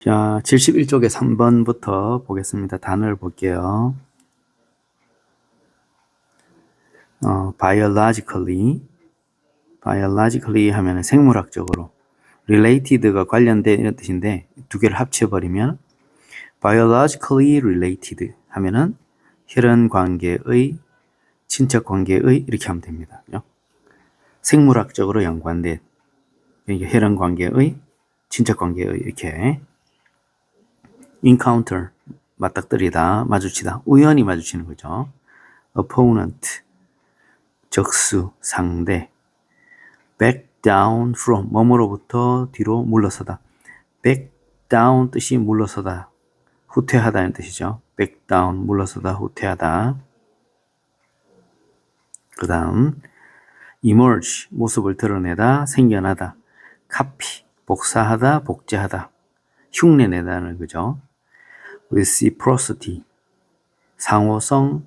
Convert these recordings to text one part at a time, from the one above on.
자, 71쪽에 3번부터 보겠습니다. 단어를 볼게요. biologically 하면 생물학적으로, related가 관련된 이런 뜻인데 두 개를 합쳐버리면 biologically related 하면은 혈연 관계의, 친척 관계의 이렇게 하면 됩니다. 그죠? 생물학적으로 연관된, 그러니까 혈연 관계의, 친척 관계의 이렇게. encounter 맞닥뜨리다, 마주치다, 우연히 마주치는 거죠. opponent 적수, 상대. back down from 뭐뭐로부터 뒤로 물러서다. back down 뜻이 물러서다, 후퇴하다는 뜻이죠. back down 물러서다, 후퇴하다. 그 다음 emerge 모습을 드러내다, 생겨나다. copy 복사하다, 복제하다, 흉내내다는 거죠. reciprocity 상호성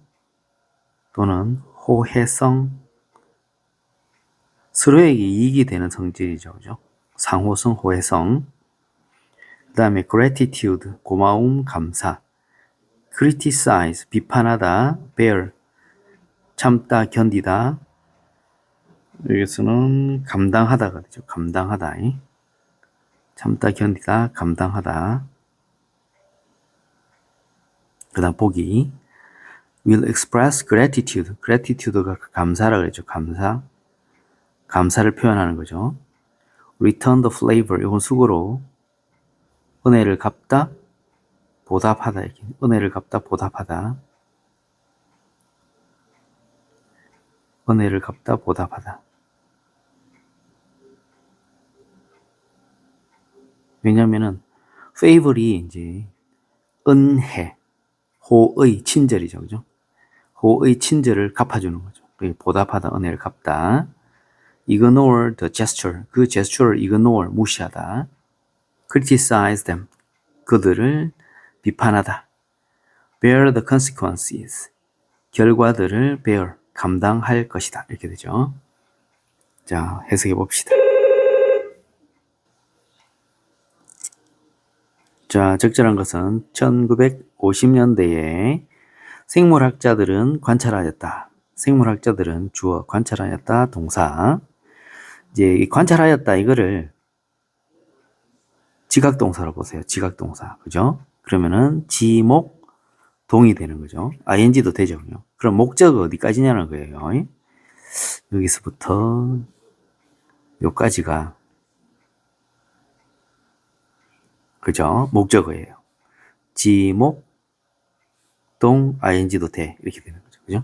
또는 호혜성, 서로에게 이익이 되는 성질이죠. 그죠? 상호성, 호혜성. 그 다음에 gratitude 고마움, 감사. criticize 비판하다, bear 참다, 견디다. 여기서는 감당하다가 되죠. 감당하다. 참다, 견디다, 감당하다. 그 다음 보기 will express gratitude. gratitude가 감사라 그랬죠. 감사를 표현하는 거죠. return the favor. 이건 수고로 은혜를 갚다, 보답하다. 이렇게. 은혜를 갚다, 보답하다. 은혜를 갚다, 보답하다. 왜냐면은 favor이 이제 은혜, 호의 친절이죠. 그죠? 호의 친절을 갚아주는 거죠. 보답하다, 은혜를 갚다. ignore the gesture. 그 제스처를 ignore, 무시하다. criticize them. 그들을 비판하다. bear the consequences. 결과들을 bear, 감당할 것이다. 이렇게 되죠. 자, 해석해 봅시다. 자, 적절한 것은 1950년대에 생물학자들은 관찰하였다. 생물학자들은 주어, 관찰하였다, 동사. 이제 관찰하였다 이거를 지각동사로 보세요. 지각동사. 그죠? 그러면은 지목 동이 되는 거죠. ing도 되죠. 그럼 목적은 어디까지냐는 거예요. 여기서부터 여기까지가 그죠? 목적어예요. 지목 동 ing도 돼. 이렇게 되는 거죠. 그죠?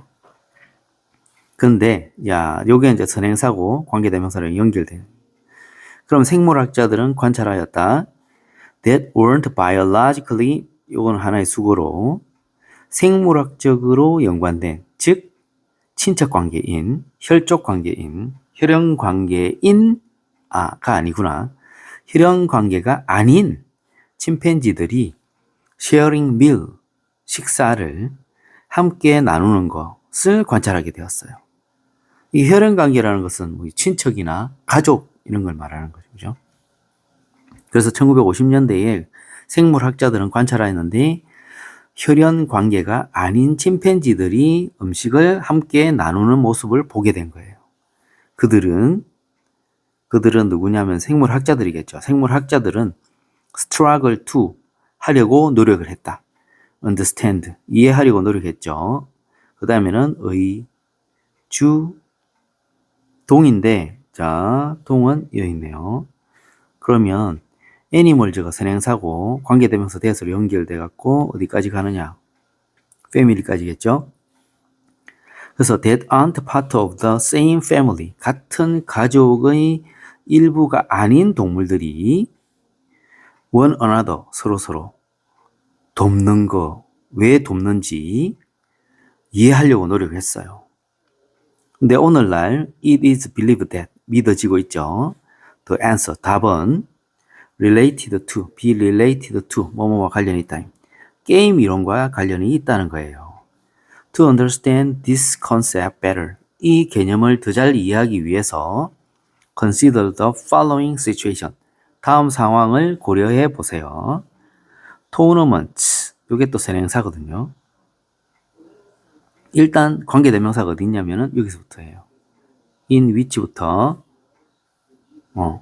근데 요게 이제 선행사고 관계대명사랑 연결돼요. 그럼 생물학자들은 관찰하였다. That weren't biologically, 요건 하나의 수고로 생물학적으로 연관된, 즉 친척관계인, 혈족관계인, 혈연관계인, 가 아니구나. 혈연관계가 아닌 침팬지들이 sharing meal, 식사를 함께 나누는 것을 관찰하게 되었어요. 이 혈연관계라는 것은 뭐 친척이나 가족 이런 걸 말하는 거죠. 그죠? 그래서 1950년대에 생물학자들은 관찰하였는데 혈연 관계가 아닌 침팬지들이 음식을 함께 나누는 모습을 보게 된 거예요. 그들은 누구냐면 생물학자들이겠죠. 생물학자들은 struggle to 하려고 노력을 했다. understand 이해하려고 노력했죠. 그 다음에는 주 동인데 동은 여기 있네요. 그러면 애니멀즈가 선행사고 관계대명사 대서로 연결돼 갖고 어디까지 가느냐? family까지겠죠. 그래서 that aren't part of the same family, 같은 가족의 일부가 아닌 동물들이 one another, 서로 돕는 거, 왜 돕는지 이해하려고 노력했어요. 근데 오늘날 it is believed that, 믿어지고 있죠. The answer, 답은 related to, be related to, 뭐뭐와 관련이 있다. 게임 이론과 관련이 있다는 거예요. To understand this concept better, 이 개념을 더 잘 이해하기 위해서 consider the following situation, 다음 상황을 고려해 보세요. tournaments, 요게 또 선행사거든요. 일단 관계대명사가 어디 있냐면은 여기서부터예요. in which부터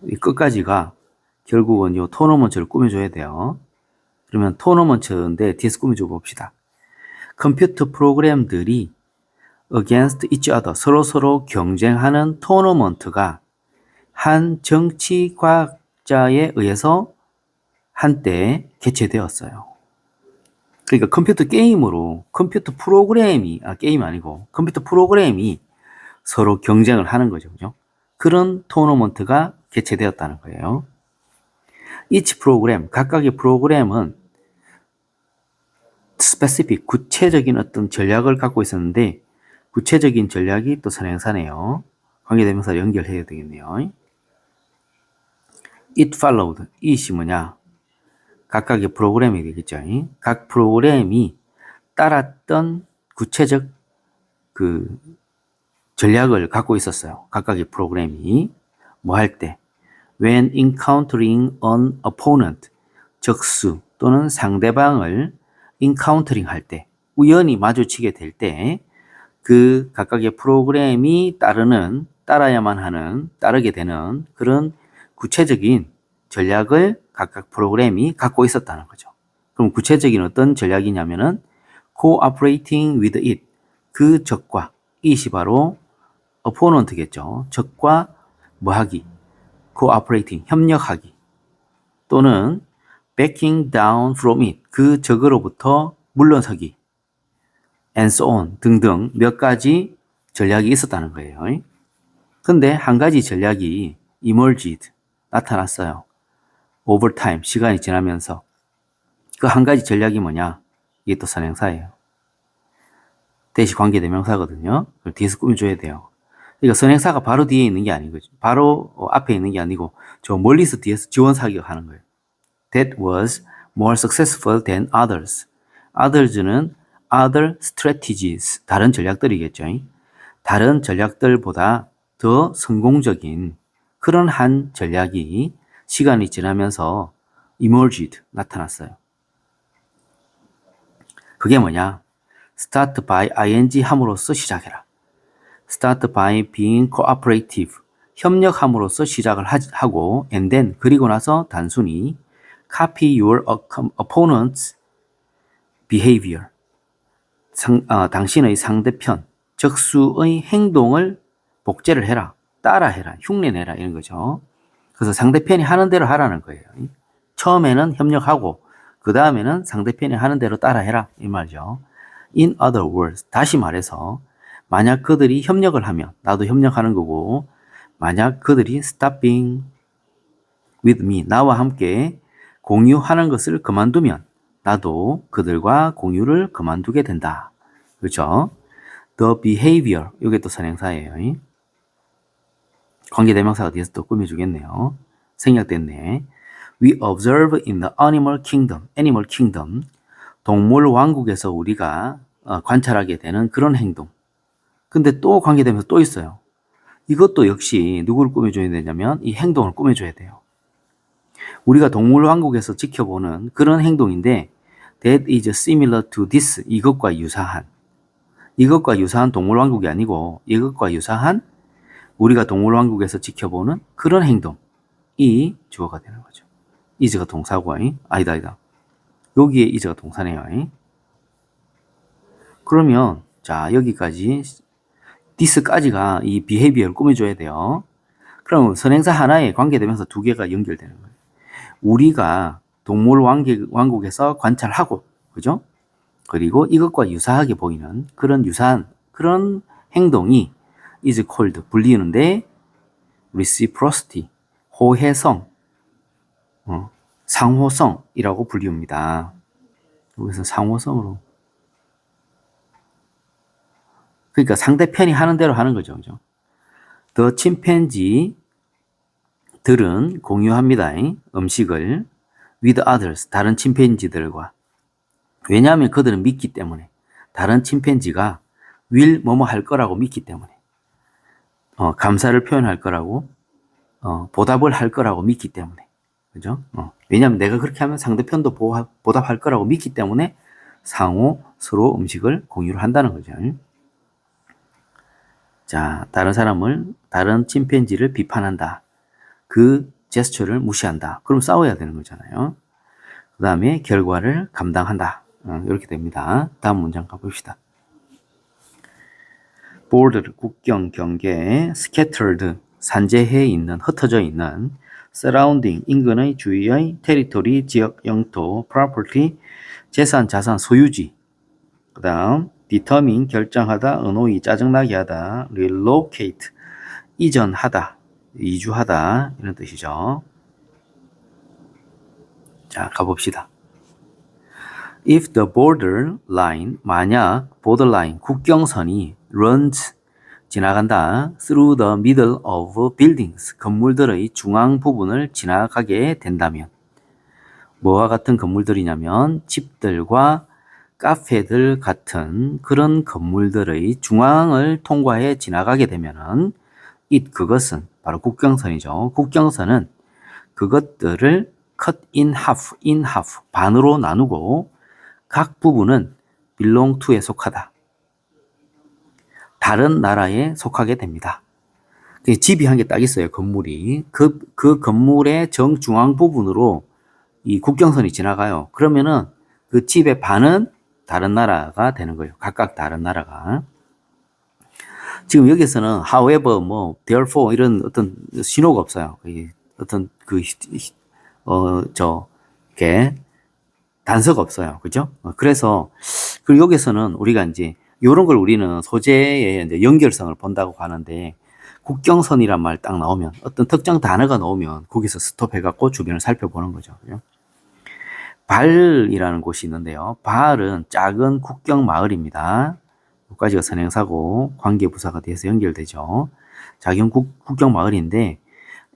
이 끝까지가 결국은 요 토너먼트를 꾸며줘야 돼요. 그러면 토너먼트인데 뒤에서 꾸며줘 봅시다. 컴퓨터 프로그램들이 against each other, 서로 경쟁하는 토너먼트가 한 정치 과학자에 의해서 한때 개최되었어요. 그러니까 컴퓨터 게임으로 컴퓨터 프로그램이 게임 아니고 컴퓨터 프로그램이 서로 경쟁을 하는 거죠. 그죠? 그런 토너먼트가 개최되었다는 거예요. each 프로그램, 각각의 프로그램은 specific, 구체적인 어떤 전략을 갖고 있었는데 구체적인 전략이 또 선행사네요. 관계대명사 연결해야 되겠네요. It followed. it이 뭐냐? 각각의 프로그램이 되겠죠. 각 프로그램이 따랐던 구체적 그 전략을 갖고 있었어요. 각각의 프로그램이 뭐 할 때? When encountering an opponent, 적수 또는 상대방을 encountering 할 때, 우연히 마주치게 될 때, 그 각각의 프로그램이 따라야만 하는, 따르게 되는 그런 구체적인 전략을 각각 프로그램이 갖고 있었다는 거죠. 그럼 구체적인 어떤 전략이냐면은 cooperating with it, 그 적과, it이 바로 opponent겠죠. 적과 뭐하기, cooperating, 협력하기, 또는 backing down from it, 그 적으로부터 물러서기, and so on 등등 몇 가지 전략이 있었다는 거예요. 근데 한 가지 전략이 emerged, 나타났어요. over time, 시간이 지나면서. 그 한 가지 전략이 뭐냐? 이게 또 선행사예요. 대시 관계대명사거든요. 그걸 뒤에서 꾸며줘야 돼요. 그러니까 선행사가 바로 뒤에 있는 게 아닌 거죠. 바로 앞에 있는 게 아니고 저 멀리서 뒤에서 지원사격 하는 거예요. That was more successful than others. others는 other strategies, 다른 전략들이겠죠. 다른 전략들보다 더 성공적인 그런 한 전략이 시간이 지나면서 emerged, 나타났어요. 그게 뭐냐? start by ing 함으로써 시작해라. start by being cooperative, 협력함으로써 시작을 하고 and then, 그리고 나서 단순히 copy your opponent's behavior, 당신의 상대편, 적수의 행동을 복제를 해라, 따라해라, 흉내내라 이런 거죠. 그래서 상대편이 하는 대로 하라는 거예요. 처음에는 협력하고 그 다음에는 상대편이 하는 대로 따라해라 이 말이죠. In other words, 다시 말해서 만약 그들이 협력을 하면 나도 협력하는 거고, 만약 그들이 stopping with me, 나와 함께 공유하는 것을 그만두면 나도 그들과 공유를 그만두게 된다. 그렇죠? The behavior, 이게 또 선행사예요. 관계대명사가 뒤에서 또 꾸며주겠네요. 생략됐네. We observe in the animal kingdom, 동물 왕국에서 우리가 관찰하게 되는 그런 행동. 근데 또 관계되면서 또 있어요. 이것도 역시 누구를 꾸며줘야 되냐면 이 행동을 꾸며줘야 돼요. 우리가 동물 왕국에서 지켜보는 그런 행동인데 that is similar to this, 이것과 유사한 동물 왕국이 아니고 이것과 유사한 우리가 동물 왕국에서 지켜보는 그런 행동이 주어가 되는 거죠. is가 동사고, 아니다. 여기에 is가 동사네요. 그러면 자, 여기까지 this까지가 이 behavior를 꾸며줘야 돼요. 그럼 선행사 하나에 관계되면서 두 개가 연결되는 거예요. 우리가 동물 왕국에서 관찰하고, 그죠? 그리고 이것과 유사하게 보이는 유사한 그런 행동이 is called, 불리는데 reciprocity, 호혜성, 상호성이라고 불리웁니다. 여기서 상호성으로. 그러니까 상대편이 하는 대로 하는 거죠. 그죠? The chimpanzee들은 공유합니다. 음식을 with others, 다른 침팬지들과. 왜냐하면 그들은 믿기 때문에. 다른 침팬지가 will 뭐뭐 할 거라고 믿기 때문에. 감사를 표현할 거라고, 보답을 할 거라고 믿기 때문에. 그죠? 왜냐하면 내가 그렇게 하면 상대편도 보답할 거라고 믿기 때문에 상호 서로 음식을 공유를 한다는 거죠. 자, 다른 침팬지를 비판한다. 그 제스처를 무시한다. 그럼 싸워야 되는 거잖아요. 그 다음에 결과를 감당한다. 이렇게 됩니다. 다음 문장 가봅시다. border, 국경, 경계, scattered, 산재해 있는, 흩어져 있는, surrounding, 인근의, 주위의, territory, 지역, 영토, property, 재산, 자산, 소유지. 그 다음 determine, 결정하다, annoy, 짜증나게 하다, relocate, 이전하다, 이주하다 이런 뜻이죠. 자, 가봅시다. If the border line, 만약 borderline, 국경선이 runs, 지나간다, through the middle of buildings, 건물들의 중앙 부분을 지나가게 된다면, 뭐와 같은 건물들이냐면 집들과 카페들 같은 그런 건물들의 중앙을 통과해 지나가게 되면은 그것은 바로 국경선이죠. 국경선은 그것들을 cut in half, 반으로 나누고 각 부분은 belong to에 속하다. 다른 나라에 속하게 됩니다. 집이 한 개 딱 있어요. 건물이. 그 건물의 정중앙 부분으로 이 국경선이 지나가요. 그러면은 그 집의 반은 다른 나라가 되는 거예요. 각각 다른 나라가. 지금 여기서는 however, therefore 이런 어떤 신호가 없어요. 어떤 저게 단서가 없어요. 그죠? 그래서 그리고 여기서는 우리가 이제 이런 걸 우리는 소재의 이제 연결성을 본다고 하는데 국경선이란 말 딱 나오면 어떤 특정 단어가 나오면 거기서 스톱해갖고 주변을 살펴보는 거죠. 그죠? 발이라는 곳이 있는데요. 발은 작은 국경 마을입니다. 여기까지가 선행사고 관계부사가 돼서 연결되죠. 작은 국경 마을인데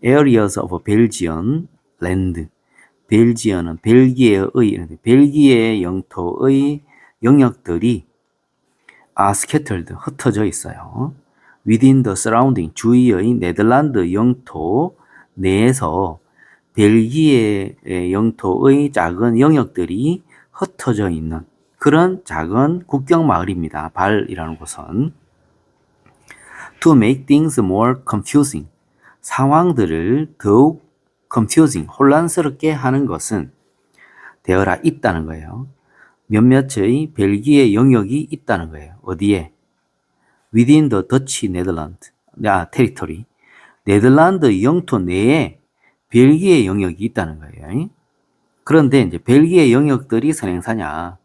areas of Belgian land. 벨지어는 벨기에 영토의 영역들이 scattered, 흩어져 있어요. within the surrounding, 주위의 네덜란드 영토 내에서 벨기에 영토의 작은 영역들이 흩어져 있는 그런 작은 국경 마을입니다. 발이라는 곳은. To make things more confusing, 상황들을 더욱 confusing, 혼란스럽게 하는 것은 되어라 있다는 거예요. 몇몇의 벨기에 영역이 있다는 거예요. 어디에? Within the Dutch Netherlands, territory. 네덜란드 영토 내에 벨기에 영역이 있다는 거예요. 그런데 이제 벨기에 영역들이 선행사냐?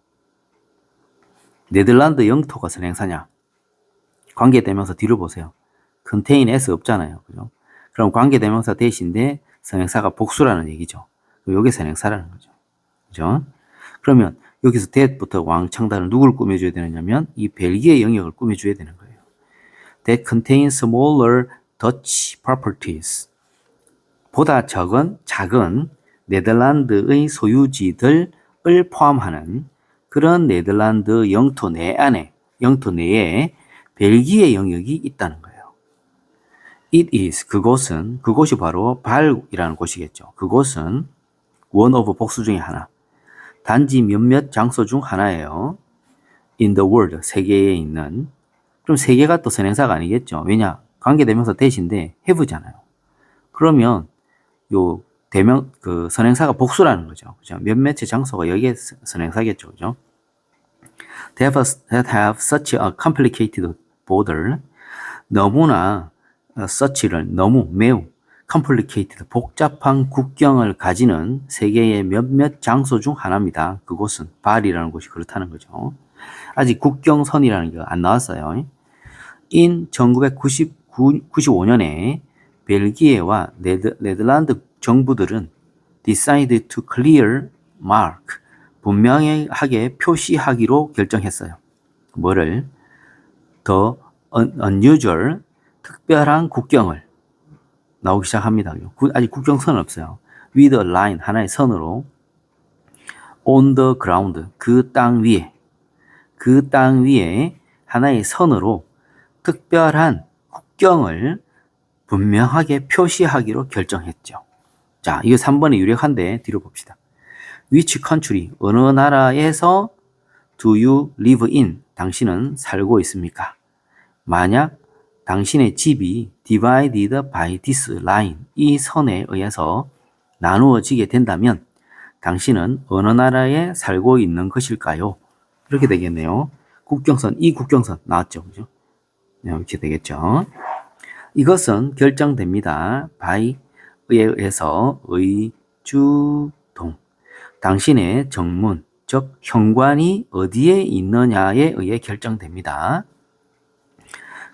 네덜란드 영토가 선행사냐? 관계대명사 뒤를 보세요. contain s 없잖아요. 그죠? 그럼 관계대명사 대신에 선행사가 복수라는 얘기죠. 요게 선행사라는 거죠. 그죠? 그러면 여기서 that부터 왕창단을 누굴 꾸며줘야 되느냐면 이 벨기에 영역을 꾸며줘야 되는 거예요. That contains smaller Dutch properties. 보다 작은 네덜란드의 소유지들을 포함하는 그런 네덜란드 영토 내에 벨기에 영역이 있다는 거예요. It is, 그곳이 바로 발이라는 곳이겠죠. 그곳은 one of 복수 중에 하나. 단지 몇몇 장소 중 하나예요. In the world, 세계에 있는. 그럼 세계가 또 선행사가 아니겠죠. 왜냐? 관계대명사 대신데 have잖아요. 그러면 요 선행사가 복수라는 거죠. 그죠? 몇몇의 장소가 여기에 선행사겠죠. 그죠? That have such a complicated border. 너무나 such를 매우 complicated, 복잡한 국경을 가지는 세계의 몇몇 장소 중 하나입니다. 그곳은 발이라는 곳이 그렇다는 거죠. 아직 국경선이라는 게 안 나왔어요. In 1995년에 벨기에와 네덜란드 정부들은 decide to clear mark, 분명하게 표시하기로 결정했어요. 뭐를? The unusual, 특별한 국경을 나오기 시작합니다. 아직 국경선은 없어요. With a line, 하나의 선으로 on the ground, 그 땅 위에 하나의 선으로 특별한 국경을 분명하게 표시하기로 결정했죠. 자, 이거 3번에 유력한데 뒤로 봅시다. Which country? 어느 나라에서 do you live in? 당신은 살고 있습니까? 만약 당신의 집이 divided by this line, 이 선에 의해서 나누어지게 된다면 당신은 어느 나라에 살고 있는 것일까요? 이렇게 되겠네요. 국경선, 이 국경선 나왔죠. 그죠? 이렇게 되겠죠. 이것은 결정됩니다. by에 의해서 의주동. 당신의 정문, 즉 현관이 어디에 있느냐에 의해 결정됩니다.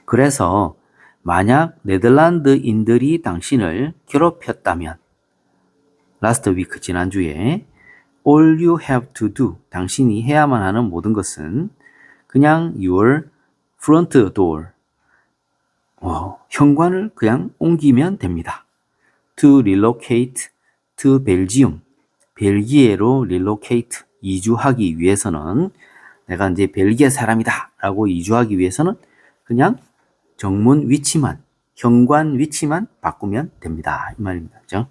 그래서 만약 네덜란드인들이 당신을 괴롭혔다면 last week 지난주에 all you have to do 당신이 해야만 하는 모든 것은 그냥 your front door 현관을 그냥 옮기면 됩니다. to relocate to Belgium 벨기에로 relocate 이주하기 위해서는 내가 이제 벨기에 사람이다 라고 이주하기 위해서는 그냥 정문 위치만 현관 위치만 바꾸면 됩니다. 이 말입니다. 그죠?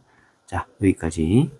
자, 여기까지.